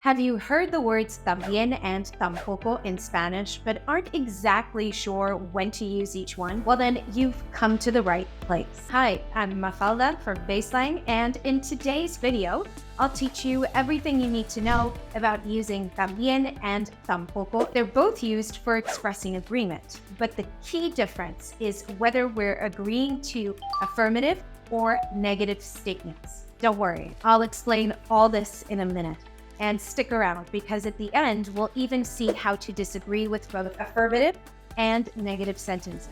Have you heard the words también and tampoco in Spanish, but aren't exactly sure when to use each one? Well, then you've come to the right place. Hi, I'm Mafalda from BaseLang, and in today's video, I'll teach you everything you need to know about using también and tampoco. They're both used for expressing agreement, but the key difference is whether we're agreeing to affirmative or negative statements. Don't worry, I'll explain all this in a minute. And stick around because at the end, we'll even see how to disagree with both affirmative and negative sentences.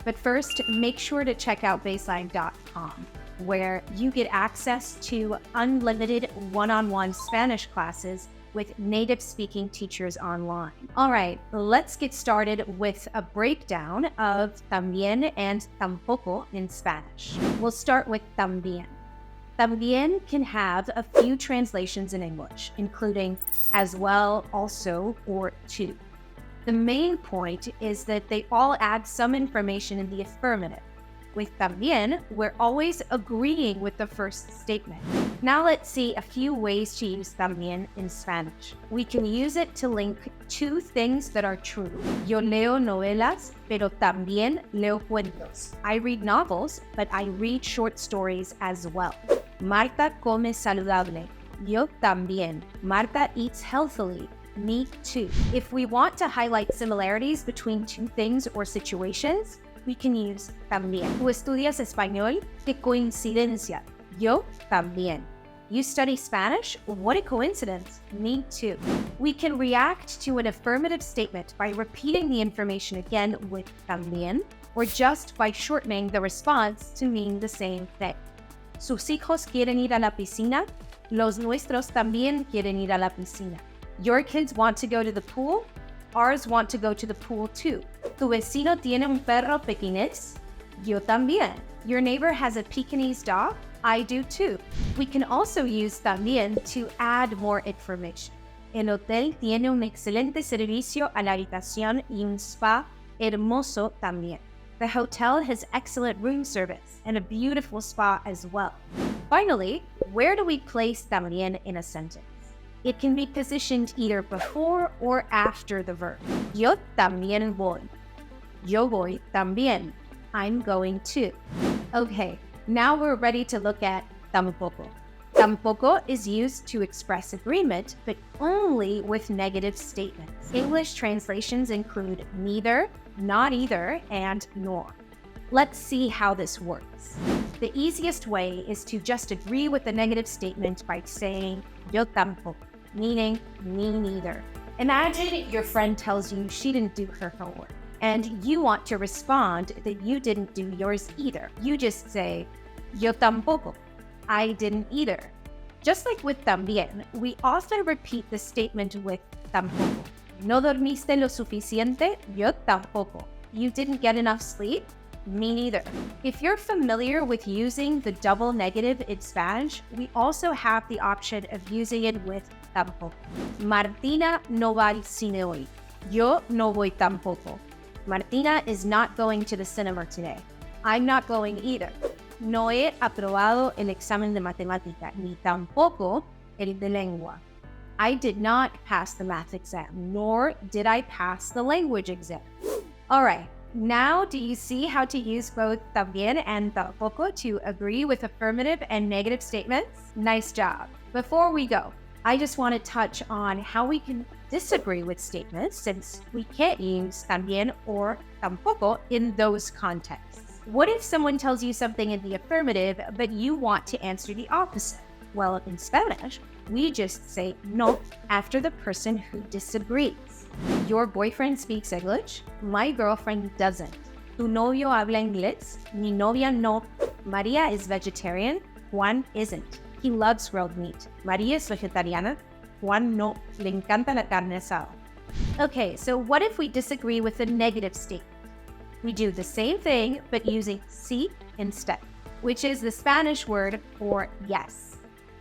But first, make sure to check out BaseLang.com, where you get access to unlimited one-on-one Spanish classes with native-speaking teachers online. All right, let's get started with a breakdown of también and tampoco in Spanish. We'll start with también. También can have a few translations in English, including as well, also, or to. The main point is that they all add some information in the affirmative. With también, we're always agreeing with the first statement. Now let's see a few ways to use también in Spanish. We can use it to link two things that are true. Yo leo novelas, pero también leo cuentos. I read novels, but I read short stories as well. Marta come saludable. Yo también. Marta eats healthily. Me too. If we want to highlight similarities between two things or situations, we can use también. ¿Tú estudias español? ¡Qué coincidencia! Yo también. You study Spanish? What a coincidence. Me too. We can react to an affirmative statement by repeating the information again with también, or just by shortening the response to mean the same thing. ¿Sus hijos quieren ir a la piscina? Los nuestros también quieren ir a la piscina. Your kids want to go to the pool? Ours want to go to the pool too. ¿Tu vecino tiene un perro pequinés? Yo también. Your neighbor has a Pekingese dog? I do too. We can also use también to add more information. El hotel tiene un excelente servicio a la habitación y un spa hermoso también. The hotel has excellent room service and a beautiful spa as well. Finally, where do we place también in a sentence? It can be positioned either before or after the verb. Yo también voy. Yo voy también. I'm going too. Okay, now we're ready to look at tampoco. Tampoco is used to express agreement, but only with negative statements. English translations include neither, not either, and nor. Let's see how this works. The easiest way is to just agree with the negative statement by saying yo tampoco, meaning me neither. Imagine your friend tells you she didn't do her homework, and you want to respond that you didn't do yours either. You just say yo tampoco, I didn't either. Just like with también, we often repeat the statement with tampoco. ¿No dormiste lo suficiente? Yo tampoco. You didn't get enough sleep? Me neither. If you're familiar with using the double negative in Spanish, we also have the option of using it with tampoco. Martina no va al cine hoy. Yo no voy tampoco. Martina is not going to the cinema today. I'm not going either. No he aprobado el examen de matemática, ni tampoco el de lengua. I did not pass the math exam, nor did I pass the language exam. All right, now do you see how to use both también and tampoco to agree with affirmative and negative statements? Nice job. Before we go, I just want to touch on how we can disagree with statements since we can't use también or tampoco in those contexts. What if someone tells you something in the affirmative, but you want to answer the opposite? Well, in Spanish, we just say no after the person who disagrees. Your boyfriend speaks English. My girlfriend doesn't. Tu novio habla inglés. Mi novia no. Maria is vegetarian. Juan isn't. He loves grilled meat. Maria is vegetariana. Juan no. Le encanta la carne asada. Okay, so what if we disagree with a negative statement? We do the same thing, but using sí instead, which is the Spanish word for yes.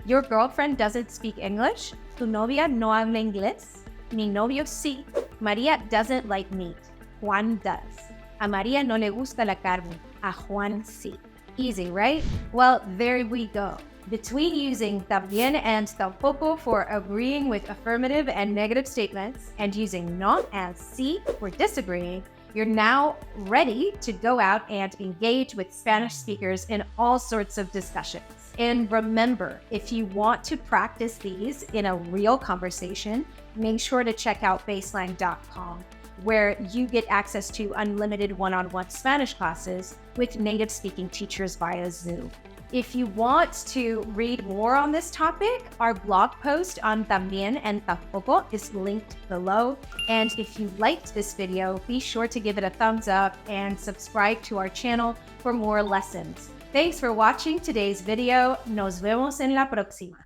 Your girlfriend doesn't speak English. Tu novia no habla inglés. Mi novio sí. Maria doesn't like meat. Juan does. A Maria no le gusta la carne. A Juan sí. Easy, right? Well, there we go. Between using también and tampoco for agreeing with affirmative and negative statements and using no and sí for disagreeing, you're now ready to go out and engage with Spanish speakers in all sorts of discussions. And remember, if you want to practice these in a real conversation, make sure to check out BaseLang.com, where you get access to unlimited one-on-one Spanish classes with native speaking teachers via Zoom. If you want to read more on this topic, our blog post on También and Tampoco is linked below. And if you liked this video, be sure to give it a thumbs up and subscribe to our channel for more lessons. Thanks for watching today's video. Nos vemos en la próxima.